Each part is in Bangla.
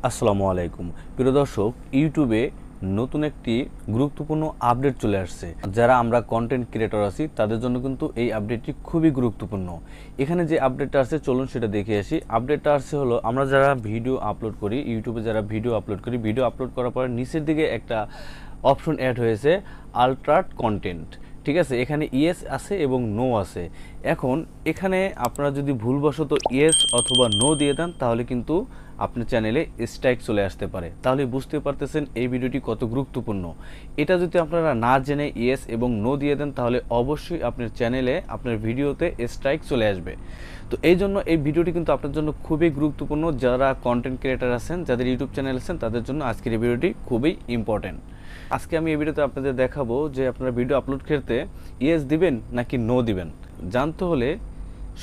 আসসালামু আলাইকুম প্রিয় দর্শক, ইউটিউবে নতুন একটি গুরুত্বপূর্ণ আপডেট চলে আসছে। যারা আমরা কন্টেন্ট ক্রিয়েটর আছি তাদের জন্য কিন্তু এই আপডেটটি খুবই গুরুত্বপূর্ণ। এখানে যে আপডেটটা আসছে চলুন সেটা দেখে আসি। আপডেটটা আসছে হলো, আমরা যারা ভিডিও আপলোড করি, ইউটিউবে যারা ভিডিও আপলোড করি, ভিডিও আপলোড করার পরে নিচের দিকে একটা অপশন অ্যাড হয়েছে, আলট্রাট কন্টেন্ট। ঠিক আছে, এখানে ইয়েস আছে এবং নো আছে। এখন এখানে আপনারা যদি ভুলবশত ইয়েস অথবা নো দিয়ে দেন তাহলে কিন্তু আপনার চ্যানেলে স্ট্রাইক চলে আসতে পারে। তাহলে বুঝতে পারতেছেন এই ভিডিওটি কত গুরুত্বপূর্ণ। এটা যদি আপনারা না জেনে ইয়েস এবং নো দিয়ে দেন তাহলে অবশ্যই আপনার চ্যানেলে, আপনার ভিডিওতে স্ট্রাইক চলে আসবে। তো এই জন্য এই ভিডিওটি কিন্তু আপনার জন্য খুবই গুরুত্বপূর্ণ। যারা কন্টেন্ট ক্রিয়েটার আছেন, যাদের ইউটিউব চ্যানেল আছেন, তাদের জন্য আজকের এই ভিডিওটি খুবই ইম্পর্টেন্ট। আজকে আমি এই ভিডিওতে আপনাদের দেখাবো যে আপনারা ভিডিও আপলোড করতে ইয়েস দিবেন নাকি নো দিবেন। জানতে হলে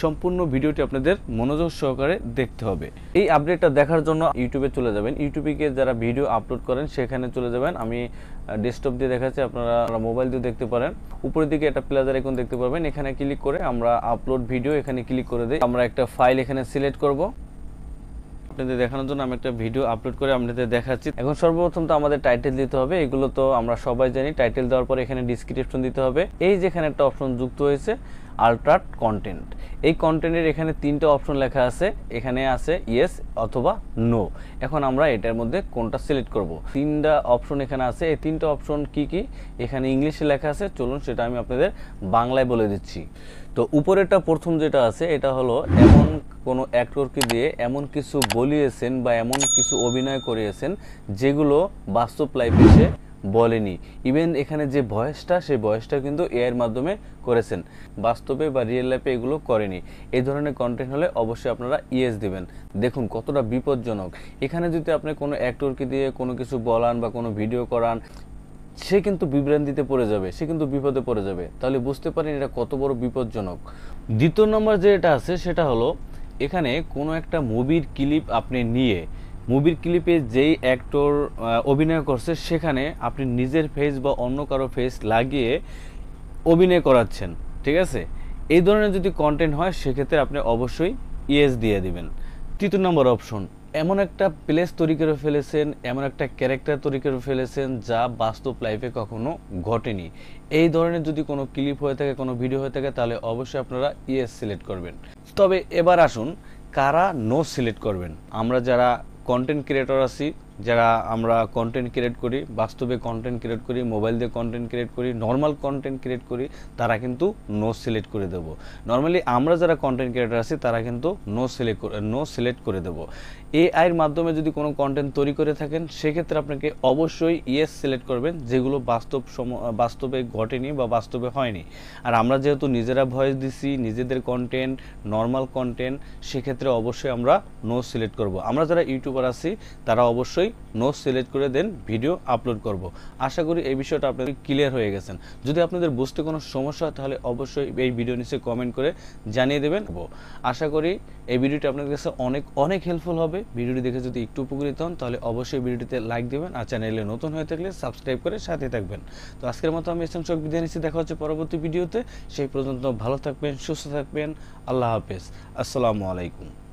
সম্পূর্ণ ভিডিওটি আপনাদের মনোযোগ সহকারে দেখতে হবে। এই আপডেটটা দেখার জন্য ইউটিউবে চলে যাবেন। ইউটিউবে গিয়ে যারা ভিডিও আপলোড করেন সেখানে চলে যাবেন। আমি ডেস্কটপ দিয়ে দেখাচ্ছি, আপনারা মোবাইল দিয়ে দেখতে পারেন। উপরের দিকে একটা প্লাস আইকন দেখতে পাবেন, এখানে ক্লিক করে আমরা আপলোড ভিডিও এখানে ক্লিক করে দিই। আমরা একটা ফাইল এখানে সিলেক্ট করব। আপনাদের দেখানোর জন্য আমি একটা ভিডিও আপলোড করে আপনাদের দেখাচ্ছি। এখন সর্বপ্রথম তো আমাদের টাইটেল দিতে হবে, এগুলো তো আমরা সবাই জানি। টাইটেল দেওয়ার পর এখানে ডেসক্রিপশন দিতে হবে। এই যেখানে একটা অপশন যুক্ত হয়েছে আলট্রাট কন্টেন্ট, এই কন্টেন্টের এখানে তিনটা অপশন লেখা আছে। এখানে আছে ইয়েস অথবা নো। এখন আমরা এটার মধ্যে কোনটা সিলেক্ট করব। তিনটা অপশন এখানে আছে। এই তিনটা অপশন কি কি এখানে ইংলিশে লেখা আছে, চলুন সেটা আমি আপনাদের বাংলায় বলে দিচ্ছি। তো উপরেরটা প্রথম যেটা আছে এটা হলো, এমন কোনো অ্যাক্টরকে দিয়ে এমন কিছু বলিয়েছেন বা এমন কিছু অভিনয় করিয়েছেন যেগুলো বাস্তব লাইফে সে বলেনি। ইভেন এখানে যে ভয়েসটা, সেই ভয়েসটা কিন্তু এআইয়ের মাধ্যমে করেছেন, বাস্তবে বা রিয়েল লাইফে এগুলো করেনি। এই ধরনের কন্টেন্ট হলে অবশ্যই আপনারা ইয়েস দিবেন। দেখুন কতটা বিপজ্জনক। এখানে যদি আপনি কোনো অ্যাক্টরকে দিয়ে কোনো কিছু বলান বা কোনো ভিডিও করান, সে কিন্তু বিভ্রান্তিতে পড়ে যাবে, সে কিন্তু বিপদে পড়ে যাবে। তাহলে বুঝতে পারেন এটা কত বড় বিপজ্জনক। দ্বিতীয় নম্বর যেটা আছে সেটা হলো, এখানে কোনো একটা মুভির ক্লিপ আপনি নিয়ে, মুভির ক্লিপে যেই অ্যাক্টর অভিনয় করছে সেখানে আপনি নিজের ফেস বা অন্য কারো ফেস লাগিয়ে অভিনয় করাচ্ছেন। ঠিক আছে, এই ধরনের যদি কন্টেন্ট হয় সেক্ষেত্রে আপনি অবশ্যই ইয়েস দিয়ে দিবেন। তৃতীয় নম্বর অপশন, এমন একটা প্লেস তৈরি করে ফেলেছেন, এমন একটা ক্যারেক্টার তৈরি করে ফেলেছেন যা বাস্তব লাইফে কখনো ঘটেনি। এই ধরনের যদি কোনো ক্লিপ হয়ে থাকে, কোনো ভিডিও হয়ে থাকে, তাহলে অবশ্যই আপনারা ইয়েস সিলেক্ট করবেন। তবে এবার আসুন কারা নো সিলেক্ট করবেন। আমরা যারা কন্টেন্ট ক্রিয়েটর আছি, যারা আমরা কন্টেন্ট ক্রিয়েট করি, বাস্তবে কন্টেন্ট ক্রিয়েট করি, মোবাইল দিয়ে কন্টেন্ট ক্রিয়েট করি, নর্মাল কন্টেন্ট ক্রিয়েট করি, তারা কিন্তু নো সিলেক্ট করে দেবো। নর্মালি আমরা যারা কন্টেন্ট ক্রিয়েটর আছি তারা কিন্তু নো সিলেক্ট করে দেবো। এআইয়ের মাধ্যমে যদি কোনো কন্টেন্ট তৈরি করে থাকেন সেক্ষেত্রে আপনাকে অবশ্যই ইয়েস সিলেক্ট করবেন, যেগুলো বাস্তবে ঘটেনি বা বাস্তবে হয়নি। আর আমরা যেহেতু নিজেরা ভয়েস দিছি, নিজেদের কন্টেন্ট, নর্মাল কন্টেন্ট, সেক্ষেত্রে অবশ্যই আমরা নো সিলেক্ট করব। আমরা যারা ইউটিউবার আছি তারা অবশ্যই নো সিলেক্ট করে দেন ভিডিও আপলোড করব। আশা করি এই বিষয়টা আপনাদের ক্লিয়ার হয়ে গেছেন। যদি আপনাদের বুঝতে কোনো সমস্যা হয় তাহলে অবশ্যই এই ভিডিও নিচে কমেন্ট করে জানিয়ে দেবেন। আশা করি এই ভিডিওটি আপনাদের কাছে অনেক অনেক হেল্পফুল হবে। ভিডিওটি দেখে যদি একটু উপকৃত হন তাহলে অবশ্যই ভিডিওটিতে লাইক দেবেন, আর চ্যানেলে নতুন হয়ে থাকলে সাবস্ক্রাইব করে সাথে থাকবেন। তো আজকের মতো আমি এসএম শোক বিদায় নিচ্ছি, দেখা হচ্ছে পরবর্তী ভিডিওতে। সেই পর্যন্ত ভালো থাকবেন, সুস্থ থাকবেন। আল্লাহ হাফেজ, আসসালামু আলাইকুম।